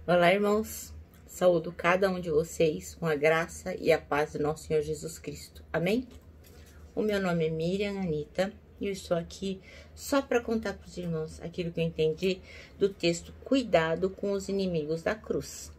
Olá, irmãos. Saúdo cada um de vocês com a graça e a paz do nosso Senhor Jesus Cristo. Amém? O meu nome é Miriam Anita e eu estou aqui só para contar para os irmãos aquilo que eu entendi do texto Cuidado com os Inimigos da Cruz.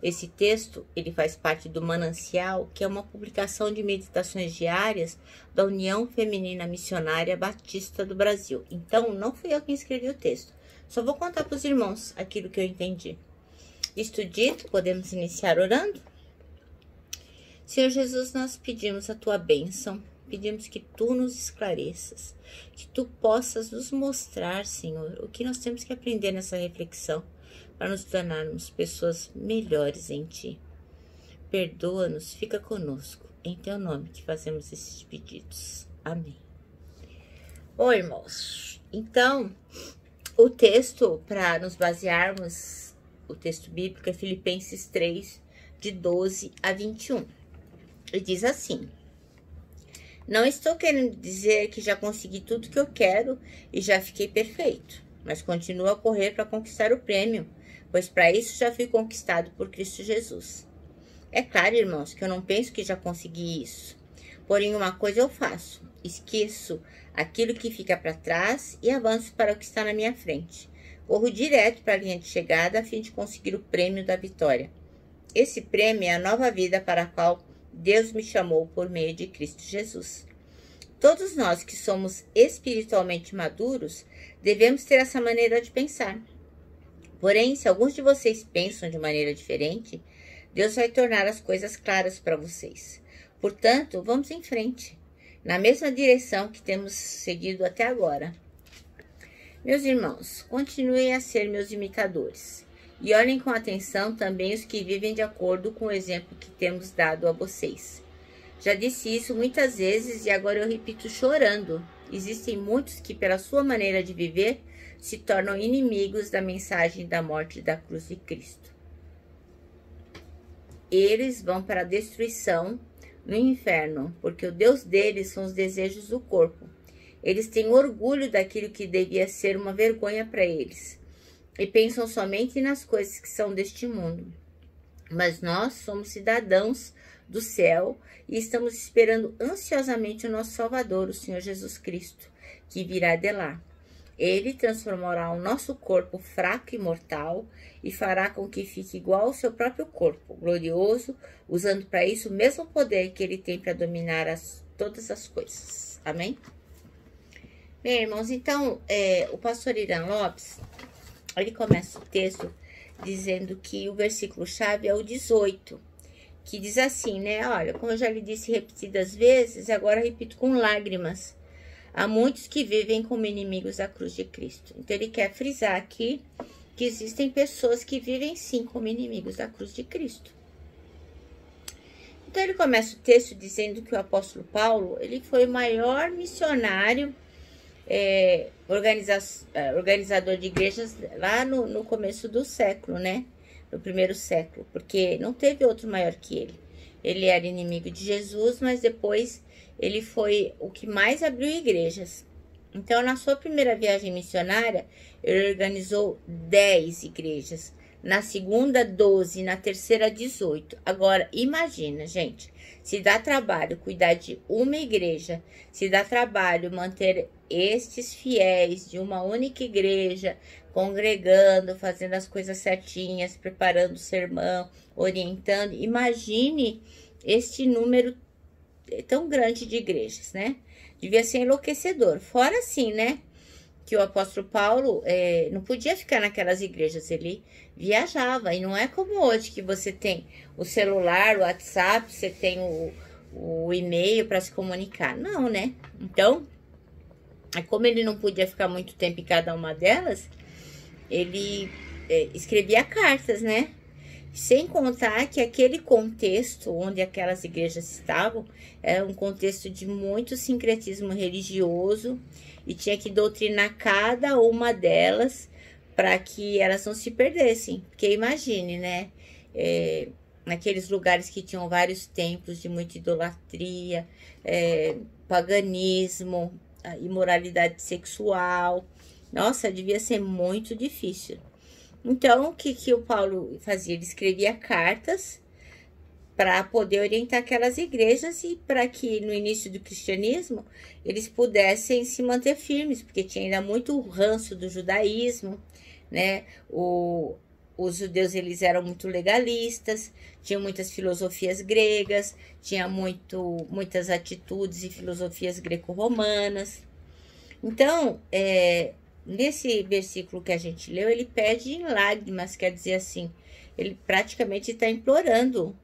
Esse texto, ele faz parte do Manancial, que é uma publicação de meditações diárias da União Feminina Missionária Batista do Brasil. Então, não fui eu quem escrevi o texto. Só vou contar para os irmãos aquilo que eu entendi. Isto dito, podemos iniciar orando? Senhor Jesus, nós pedimos a Tua bênção, pedimos que Tu nos esclareças, que Tu possas nos mostrar, Senhor, o que nós temos que aprender nessa reflexão, para nos tornarmos pessoas melhores em Ti. Perdoa-nos, fica conosco, em Teu nome que fazemos esses pedidos. Amém. Oi, irmãos. Então, o texto para nos basearmos, o texto bíblico é Filipenses 3, de 12 a 21. E diz assim: não estou querendo dizer que já consegui tudo que eu quero e já fiquei perfeito, mas continuo a correr para conquistar o prêmio, pois para isso já fui conquistado por Cristo Jesus. É claro, irmãos, que eu não penso que já consegui isso. Porém, uma coisa eu faço: esqueço aquilo que fica para trás e avanço para o que está na minha frente. Corro direto para a linha de chegada a fim de conseguir o prêmio da vitória. Esse prêmio é a nova vida para a qual Deus me chamou por meio de Cristo Jesus. Todos nós que somos espiritualmente maduros devemos ter essa maneira de pensar. Porém, se alguns de vocês pensam de maneira diferente, Deus vai tornar as coisas claras para vocês. Portanto, vamos em frente, na mesma direção que temos seguido até agora. Meus irmãos, continuem a ser meus imitadores e olhem com atenção também os que vivem de acordo com o exemplo que temos dado a vocês. Já disse isso muitas vezes e agora eu repito chorando. Existem muitos que, pela sua maneira de viver, se tornam inimigos da mensagem da morte da cruz de Cristo. Eles vão para a destruição no inferno, porque o Deus deles são os desejos do corpo. Eles têm orgulho daquilo que devia ser uma vergonha para eles e pensam somente nas coisas que são deste mundo. Mas nós somos cidadãos do céu e estamos esperando ansiosamente o nosso Salvador, o Senhor Jesus Cristo, que virá de lá. Ele transformará o nosso corpo fraco e mortal e fará com que fique igual ao seu próprio corpo, glorioso, usando para isso o mesmo poder que ele tem para dominar todas as coisas. Amém? Bem, irmãos, então, o pastor Irã Lopes, ele começa o texto dizendo que o versículo-chave é o 18, que diz assim, né? Olha, como eu já lhe disse repetidas vezes, agora repito com lágrimas. Há muitos que vivem como inimigos da cruz de Cristo. Então, ele quer frisar aqui que existem pessoas que vivem, sim, como inimigos da cruz de Cristo. Então, ele começa o texto dizendo que o apóstolo Paulo, ele foi o maior missionário organizador de igrejas lá no começo do século, né? No primeiro século, porque não teve outro maior que ele. Ele era inimigo de Jesus, mas depois ele foi o que mais abriu igrejas. Então, na sua primeira viagem missionária, ele organizou 10 igrejas. Na segunda, 12. Na terceira, 18. Agora, imagina, gente. Se dá trabalho cuidar de uma igreja, se dá trabalho manter estes fiéis de uma única igreja, congregando, fazendo as coisas certinhas, preparando o sermão, orientando. Imagine este número tão grande de igrejas, né? Devia ser enlouquecedor. Fora assim, né? Que o apóstolo Paulo não podia ficar naquelas igrejas, ele viajava. E não é como hoje, que você tem o celular, o WhatsApp, você tem o e-mail para se comunicar. Não, né? Então, como ele não podia ficar muito tempo em cada uma delas, ele escrevia cartas, né? Sem contar que aquele contexto onde aquelas igrejas estavam era um contexto de muito sincretismo religioso e tinha que doutrinar cada uma delas para que elas não se perdessem. Porque imagine, né? Naqueles lugares que tinham vários templos de muita idolatria, paganismo, imoralidade sexual. Nossa, devia ser muito difícil. Então, o que o Paulo fazia? Ele escrevia cartas para poder orientar aquelas igrejas e para que no início do cristianismo eles pudessem se manter firmes, porque tinha ainda muito ranço do judaísmo, né? Os judeus, eles eram muito legalistas, tinham muitas filosofias gregas, tinha muitas atitudes e filosofias greco-romanas. Então, nesse versículo que a gente leu, ele pede em lágrimas, quer dizer assim, ele praticamente está implorando,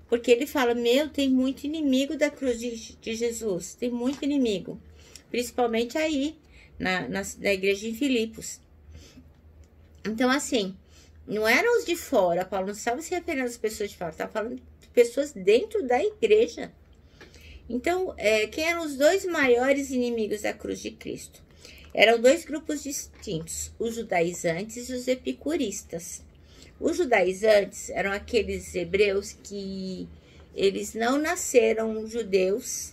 porque ele fala, tem muito inimigo da cruz de Jesus, tem muito inimigo, principalmente aí, na igreja em Filipos. Então, assim, não eram os de fora, Paulo não estava se referindo às pessoas de fora, estava falando de pessoas dentro da igreja. Então, quem eram os dois maiores inimigos da cruz de Cristo? Eram dois grupos distintos, os judaizantes e os epicuristas. Os judaizantes eram aqueles hebreus que eles não nasceram judeus,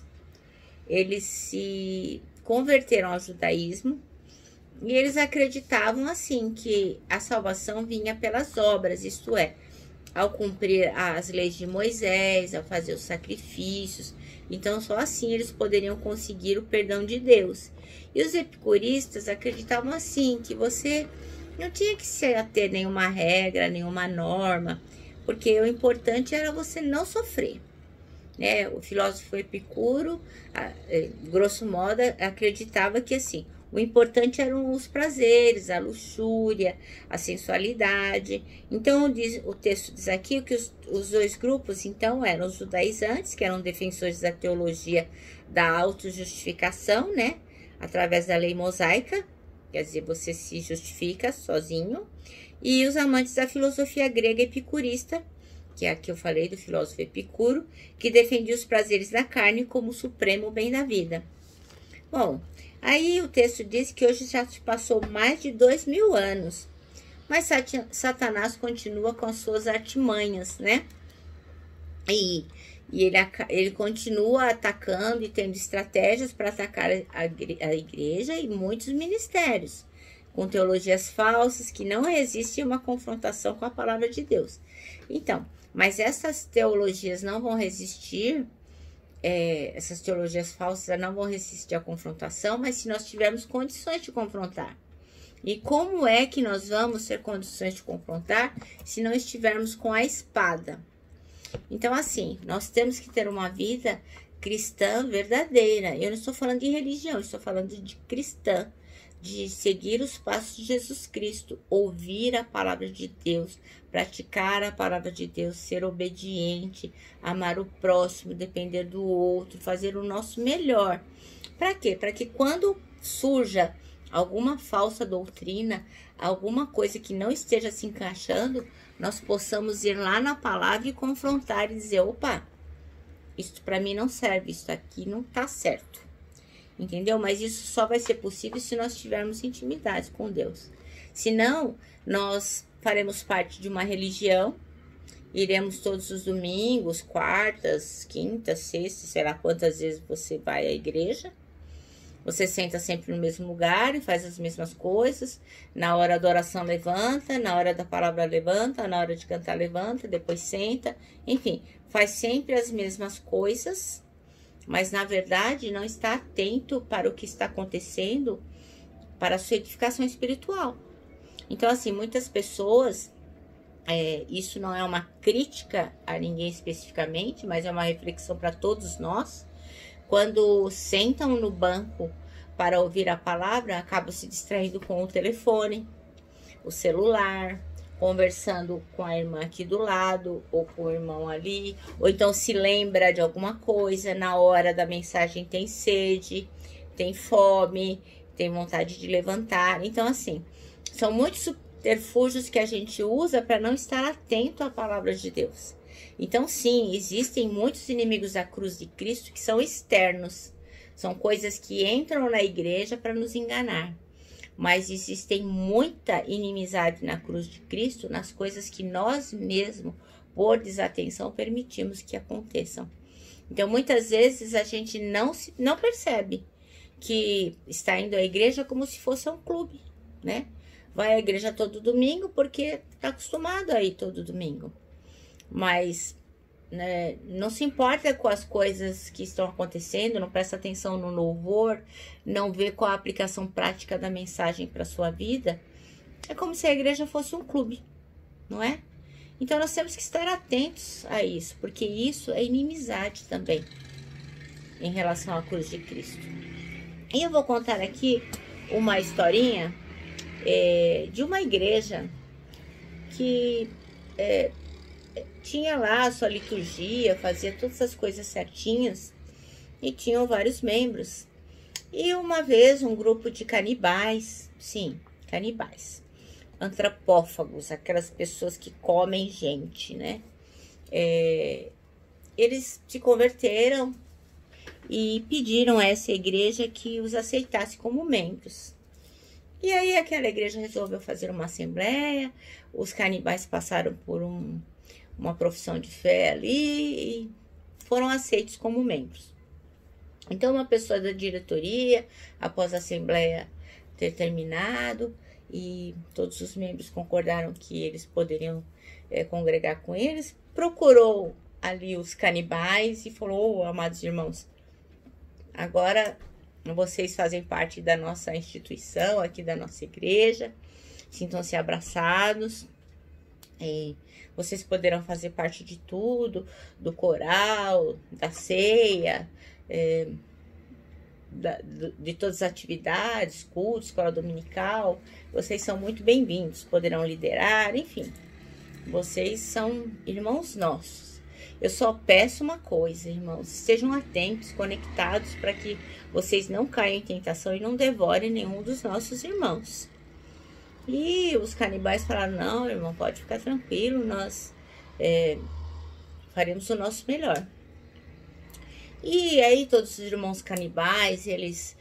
eles se converteram ao judaísmo e eles acreditavam assim que a salvação vinha pelas obras, isto é, ao cumprir as leis de Moisés, ao fazer os sacrifícios. Então só assim eles poderiam conseguir o perdão de Deus. E os epicuristas acreditavam assim, que você não tinha que se ater nenhuma regra, nenhuma norma, porque o importante era você não sofrer, né? O filósofo Epicuro, grosso modo, acreditava que assim, o importante eram os prazeres, a luxúria, a sensualidade. Então, o texto diz aqui que os dois grupos, então, eram os judaizantes, que eram defensores da teologia da autojustificação, né? Através da lei mosaica, quer dizer, você se justifica sozinho. E os amantes da filosofia grega epicurista, que é a que eu falei do filósofo Epicuro, que defendia os prazeres da carne como o supremo bem da vida. Bom, aí o texto diz que hoje já se passou mais de 2000 anos, mas Satanás continua com as suas artimanhas, né? E ele continua atacando e tendo estratégias para atacar a igreja e muitos ministérios, com teologias falsas que não resistem a uma confrontação com a palavra de Deus. Então, mas essas teologias não vão resistir, essas teologias falsas não vão resistir à confrontação, mas se nós tivermos condições de confrontar. E como é que nós vamos ter condições de confrontar se não estivermos com a espada? Então, assim, nós temos que ter uma vida cristã verdadeira. Eu não estou falando de religião, estou falando de cristã, de seguir os passos de Jesus Cristo, ouvir a palavra de Deus, praticar a palavra de Deus, ser obediente, amar o próximo, depender do outro, fazer o nosso melhor. Para quê? Para que quando surja alguma falsa doutrina, alguma coisa que não esteja se encaixando, nós possamos ir lá na palavra e confrontar e dizer, opa, isso para mim não serve, isso aqui não tá certo. Entendeu? Mas isso só vai ser possível se nós tivermos intimidade com Deus. Senão, nós faremos parte de uma religião, iremos todos os domingos, quartas, quintas, sextas, sei lá quantas vezes você vai à igreja. Você senta sempre no mesmo lugar e faz as mesmas coisas. Na hora da oração levanta, na hora da palavra levanta, na hora de cantar levanta, depois senta. Enfim, faz sempre as mesmas coisas, mas na verdade não está atento para o que está acontecendo, para a sua edificação espiritual. Então, assim, muitas pessoas, isso não é uma crítica a ninguém especificamente, mas é uma reflexão para todos nós. Quando sentam no banco para ouvir a palavra, acabam se distraindo com o telefone, o celular, conversando com a irmã aqui do lado, ou com o irmão ali, ou então se lembra de alguma coisa, na hora da mensagem tem sede, tem fome, tem vontade de levantar. Então, assim, são muitos subterfúgios que a gente usa para não estar atento à palavra de Deus. Então, sim, existem muitos inimigos da cruz de Cristo que são externos. São coisas que entram na igreja para nos enganar. Mas existem muita inimizade na cruz de Cristo nas coisas que nós mesmos, por desatenção, permitimos que aconteçam. Então, muitas vezes a gente não percebe que está indo à igreja como se fosse um clube, né? vai à igreja todo domingo porque tá acostumado a ir todo domingo. Mas, né, não se importa com as coisas que estão acontecendo, não presta atenção no louvor, não vê qual a aplicação prática da mensagem para sua vida. É como se a igreja fosse um clube, não é? Então nós temos que estar atentos a isso, porque isso é inimizade também em relação à cruz de Cristo. E eu vou contar aqui uma historinha de uma igreja que tinha lá a sua liturgia, fazia todas as coisas certinhas e tinham vários membros. E uma vez um grupo de canibais, sim, canibais, antropófagos, aquelas pessoas que comem gente, né? Eles se converteram e pediram a essa igreja que os aceitasse como membros. E aí aquela igreja resolveu fazer uma assembleia, os canibais passaram por uma profissão de fé ali e foram aceitos como membros. Então uma pessoa da diretoria, após a assembleia ter terminado, e todos os membros concordaram que eles poderiam congregar com eles, procurou ali os canibais e falou: amados irmãos, agora vocês fazem parte da nossa instituição, aqui da nossa igreja, sintam-se abraçados, vocês poderão fazer parte de tudo, do coral, da ceia, de todas as atividades, cultos, escola dominical. Vocês são muito bem-vindos, poderão liderar, enfim, vocês são irmãos nossos. Eu só peço uma coisa, irmãos, estejam atentos, conectados, para que vocês não caiam em tentação e não devorem nenhum dos nossos irmãos. E os canibais falaram: não, irmão, pode ficar tranquilo, nós faremos o nosso melhor. E aí todos os irmãos canibais, eles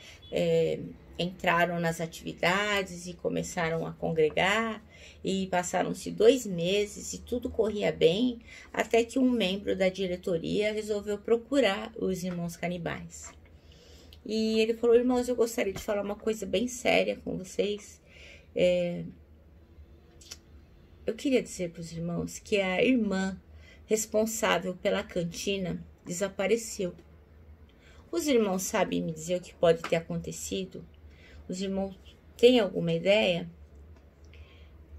entraram nas atividades e começaram a congregar, e passaram-se 2 meses e tudo corria bem, até que um membro da diretoria resolveu procurar os irmãos canibais. E ele falou: irmãos, eu gostaria de falar uma coisa bem séria com vocês. Eu queria dizer para os irmãos que a irmã responsável pela cantina desapareceu. Os irmãos sabem me dizer o que pode ter acontecido? Os irmãos têm alguma ideia?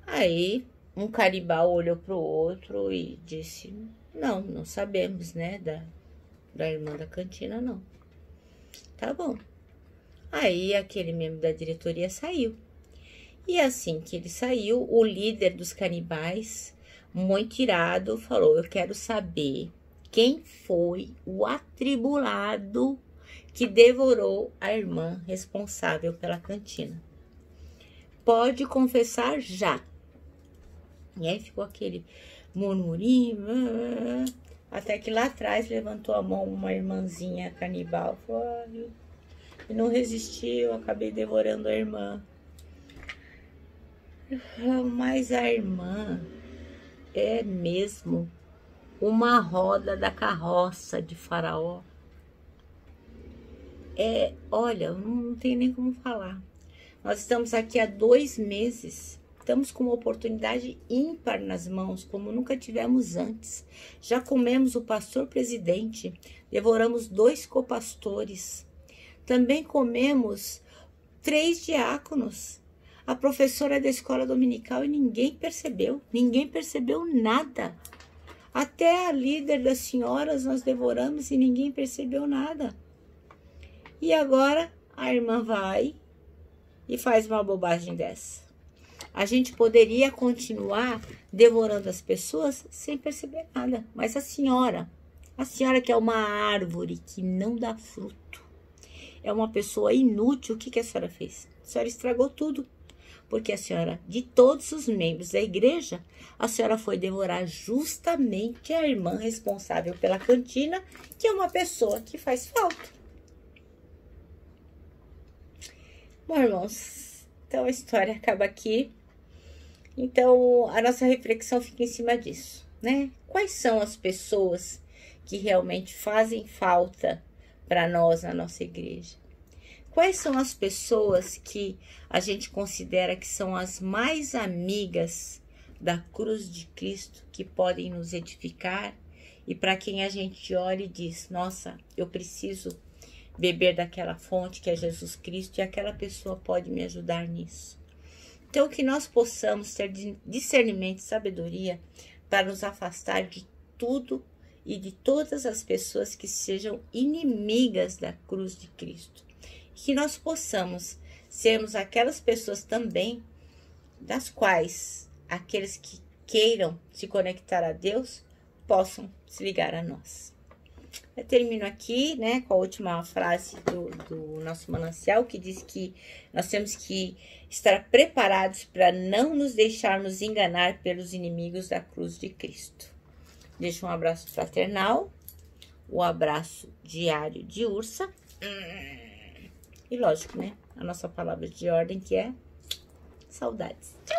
Aí um canibal olhou para o outro e disse: não sabemos, né, da irmã da cantina, não. Tá bom. Aí aquele membro da diretoria saiu. E assim que ele saiu, o líder dos canibais, muito irado, falou: eu quero saber quem foi o atribulado que devorou a irmã responsável pela cantina. Pode confessar já. E aí ficou aquele murmurinho, até que lá atrás levantou a mão uma irmãzinha canibal. Falou: e não resistiu, acabei devorando a irmã. Mas a irmã é mesmo uma roda da carroça de Faraó. Olha, não tem nem como falar. Nós estamos aqui há 2 meses. Estamos com uma oportunidade ímpar nas mãos, como nunca tivemos antes. Já comemos o pastor presidente, devoramos 2 copastores. Também comemos 3 diáconos, a professora da escola dominical, e ninguém percebeu nada. Até a líder das senhoras nós devoramos e ninguém percebeu nada. E agora a irmã vai e faz uma bobagem dessa. A gente poderia continuar devorando as pessoas sem perceber nada. Mas a senhora que é uma árvore que não dá fruto, é uma pessoa inútil, o que a senhora fez? A senhora estragou tudo. Porque a senhora, de todos os membros da igreja, a senhora foi devorar justamente a irmã responsável pela cantina, que é uma pessoa que faz falta. Bom, irmãos, então a história acaba aqui. Então, a nossa reflexão fica em cima disso, né? Quais são as pessoas que realmente fazem falta para nós na nossa igreja? quais são as pessoas que a gente considera que são as mais amigas da cruz de Cristo, que podem nos edificar, e para quem a gente olha e diz, nossa, eu preciso beber daquela fonte que é Jesus Cristo, e aquela pessoa pode me ajudar nisso. Então, que nós possamos ter discernimento e sabedoria para nos afastar de tudo e de todas as pessoas que sejam inimigas da cruz de Cristo. Que nós possamos sermos aquelas pessoas também das quais aqueles que queiram se conectar a Deus possam se ligar a nós. Eu termino aqui, né, com a última frase do nosso manancial, que diz que nós temos que estar preparados para não nos deixarmos enganar pelos inimigos da cruz de Cristo. Deixo um abraço fraternal, o abraço diário de Ursa, e lógico, né, a nossa palavra de ordem, que é saudades. Tchau!